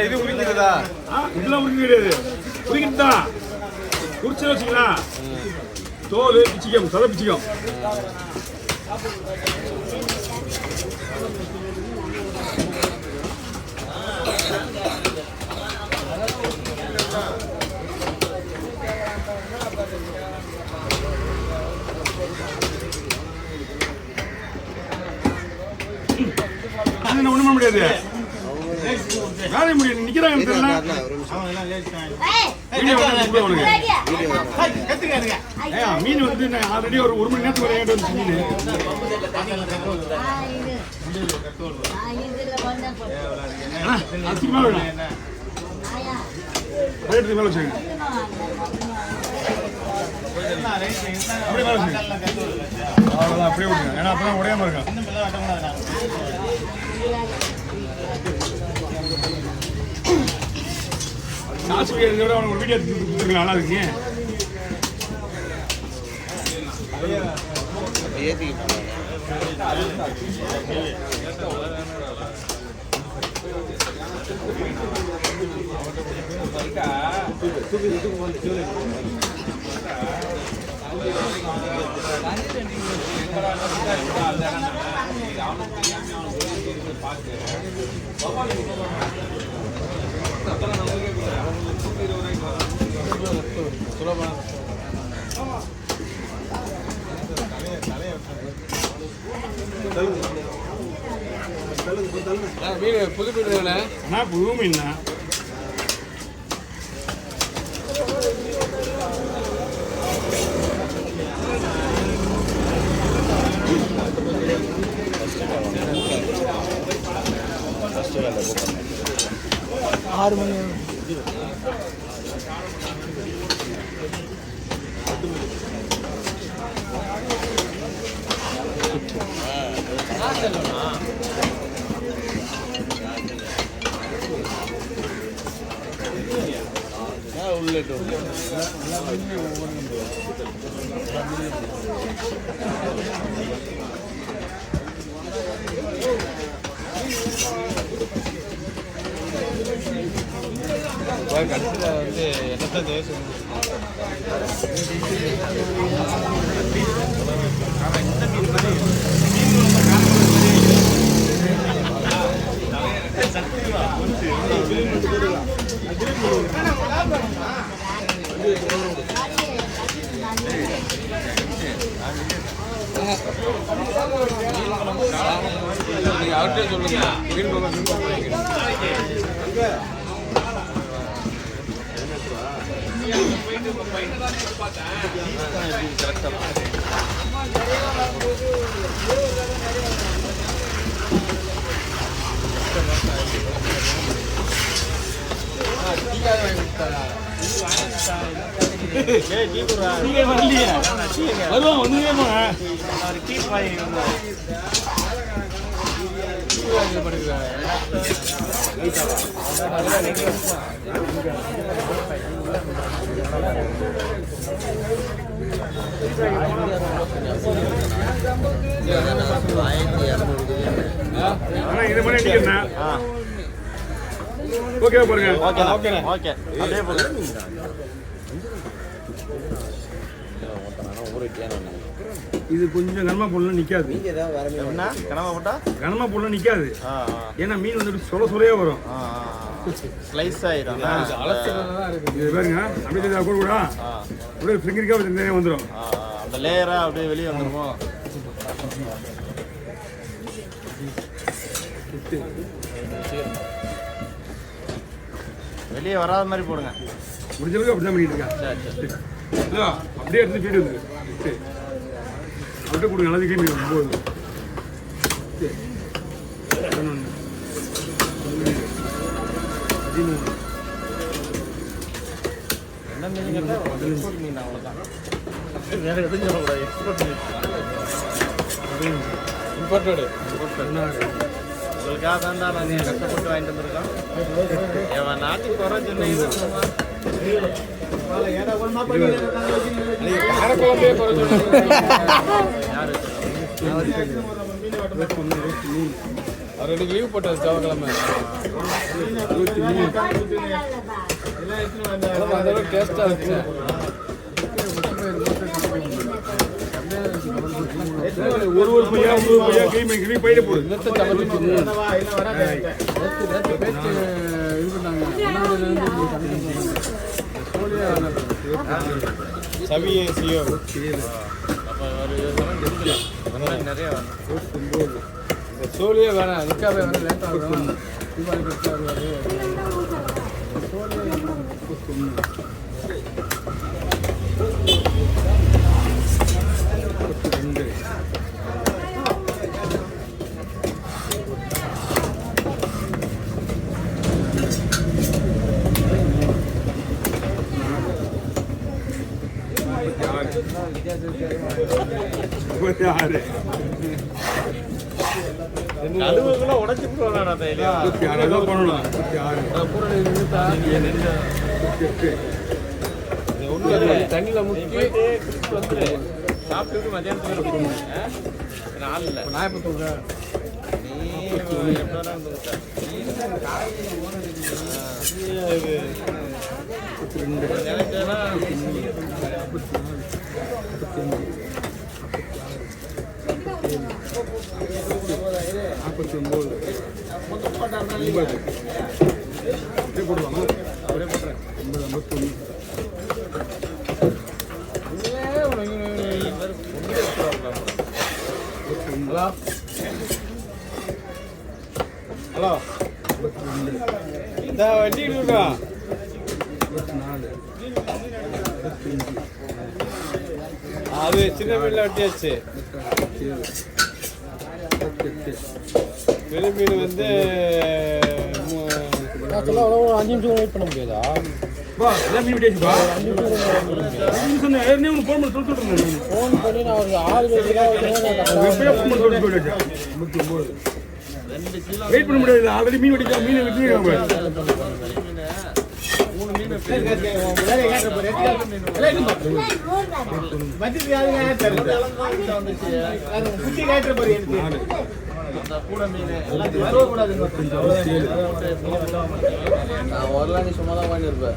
இது உரிக்கிறதா? இதெல்லாம் உரிக்க கிடையாது, உரிக்கிறது தான். குறிச்சு வச்சுக்கலாம், தோல் பிச்சிக்கும், சதை பிச்சிக்கும். ஒண்ணுமே முடியாது, வேலை முடியாது. நிக்கிறாங்க தெரியல. மீன் வந்து ஆல்ரெடி ஒரு 1 மணி நேரத்துக்கு விளையாட்டு வந்து மீன் அதுக்கு மேல வேணும், ரேட்டுக்கு மேல வச்சுங்க. அப்படியே மேல வச்சுங்க, அவ்வளோதான். அப்படியே விடுங்க, ஏன்னா அப்பதான் உடையாம இருக்கும். காசு விட அவனுக்கு ஒரு வீடியோ கொடுத்துருக்கலாம். நல்லா இருக்குங்க. மீன் புது மீன், புது மீன். ஆறு மணி கடைசியில் வந்து என்னத்தான் தேசம் அவர்கிட்ட சொல்லுங்க. மீன் இது பண்ணி அடிக்கிறேன். ஓகே பாருங்க. ஓகே அப்படியே போடுங்க. இது கொஞ்சம் கனமா போடலாம், நிக்காது. கனமா போடலாம் நிக்காது. ஏன்னா மீன் வந்துட்டு சொல சொலையா வரும், ஸ்லைஸ் ஆயிடும். இது பாருங்க, அப்படியே கூட அப்படியே ஃபிங்கரிக்கா வந்துடும். அந்த லேயரா அப்படியே வெளியே வந்துருமோ. வெளியே வராத மாதிரி போடுங்க. முடிஞ்சளவுக்கு அப்படிதான் பண்ணிட்டு இருக்கேன். அப்படியே எடுத்து வீடு வந்து விட்டு கொடுங்க. நல்லது கேள்வி போகுது. என்ன மீன்? எக்ஸ்போர்ட் மீன், அவ்வளோதான். வேற எதுவும் சொல்லக்கூடாது. எக்ஸ்போர்ட் மீன், இம்போர்ட்டடு. உங்களுக்காக தான் நாங்கள் கஷ்டப்பட்டு வாங்கிட்டு வந்திருக்கோம். என் நாட்டுக்கு போகிற சொன்னீங்க. காரக்குழம்பே குறை சொல்லுங்க. யாரு அவர் எனக்கு லீவ் போட்டார் செவ்வாய்க்கிழமை. அதோட டேஸ்ட்டாக இருக்கு. ஒரு பையா கை பையில போடு. நேற்று சமைச்சு பேச்சு இது பண்ணாங்க. சவியே சியோ நிறைய சோழியே வேணாம். நிற்காவே வேணாம். லேட்டாக வரும். தீபாவளி கொடுத்து உடச்சு தண்ணியில முக்கி சாப்பிட்டு மத்தியானத்துக்கு நாள் இல்லை. நான் எப்போ தூங்க ஹலோ இந்த வண்டி இருக்கா? அது சின்ன மீன்ல வெட்டியாச்சு. பெரிய மீன் வந்து 5 நிமிஷம் வெயிட் பண்ண முடியாதா? மீன் வெட்டியாச்சுப்பா. 5 நிமிஷம் ஃபோன் பண்ணி நான் ஒரு 6 வெயிட் பண்ண முடியாது. ஆல்ரெடி மீன் வெட்டிச்சா மீன் வெட்டிருக்காங்க. சும்மாதான் பண்ணிருப்பேன்.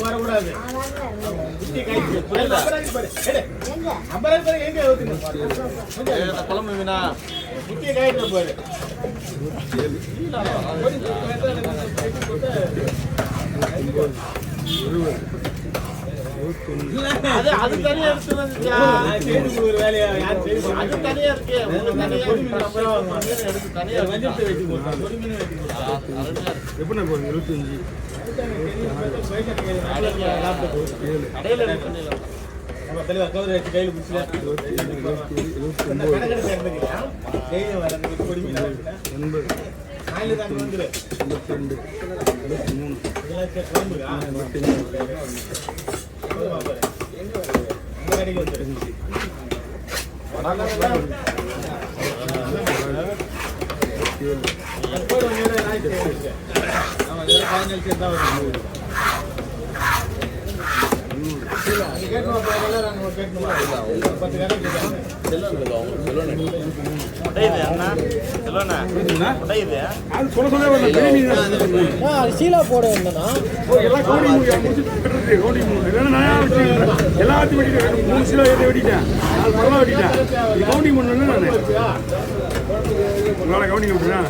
வரக்கூடாது. குழம்பு மீனா அது தனியா எடுத்து ஒரு வேலையா அது தனியா இருக்கு. தனியா எப்படி 25 கையில் பிடிச்சல சீலா போட எல்லாத்தையும் வெட்டிட்டேன். 3 கிலோ வெட்டிட்டேன். 4 பரவாயில்ல வெட்டிட்டேன். கவுண்டிங் பண்ணல நான் கவுண்டிங் பண்ணுறேன்.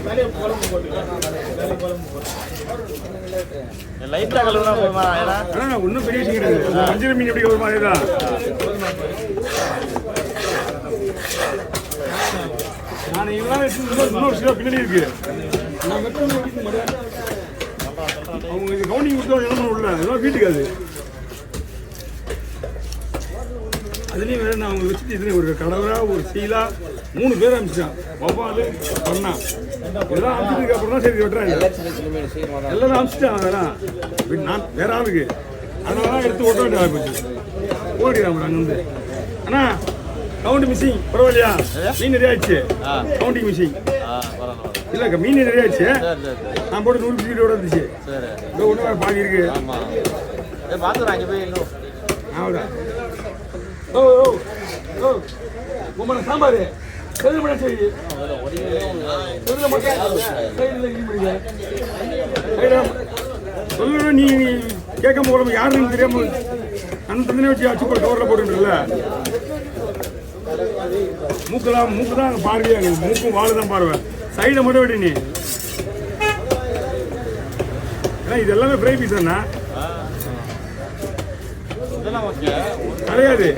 லைட்டா கழுவுனா போதுமா? ஒன்றும் பெரிய விஷயம் கிடையாது. வஞ்சிர மீன் எப்படி ஒரு மாதிரி தான். நான் இதெல்லாம் இன்னொரு சில பின்னாடி இருக்கு. அவங்க கவுண்டிங் கொடுத்தா என்ன பண்ண விடல. இதெல்லாம் வீட்டுக்கு அது அதுலேயும் வேறு நான் அவங்க வச்சுட்டு இதுலேயும் ஒரு கடவுரா ஒரு சீலா 3 பேர் அனுப்பிச்சிட்டான். வவ்வாலு பண்ணா இதெல்லாம் அனுப்பிச்சதுக்கு அப்புறம் தான் சரி வெட்டுறாங்க. எல்லாரும் அனுப்பிச்சிட்டான். வேணாம் நான் வேற ஆளுக்கு அதனால எடுத்து ஓட்ட வேண்டிய ஆள் போச்சு. ஓடிடுறாங்க அங்கேருந்து. அண்ணா கவுண்ட் மிஸ்ஸிங் பரவாயில்லையா? மீன் நிறைய ஆயிடுச்சு. கவுண்டிங் மிஸ்ஸிங் இல்லைக்கா மீன் நிறைய ஆயிடுச்சு. நான் போட்டு 100 பீஸோட இருந்துச்சு. இப்போ ஒன்று வேறு பாக்கி இருக்கு. ஆமாடா. ஓ ஓ ஓ உங்களோட சாம்பார் செல்ல மட்டும் சரி செல்ல மட்டும் சைடில் இது பண்ணுங்க சொல்லணும். நீ கேட்காம போகிறோம் யாருன்னு தெரியாம அந்த தந்தனை வச்சு அச்சு போட்டு கவரில் போட்டுருல. மூக்கு தான் அங்கே பார்வையா, மூக்கும் வாழை தான் பார்வை. சைடை மட்டும் விட்டு நீ ஏன்னா இது எல்லாமே ஃப்ரை பீஸ் தானே கிடையாது.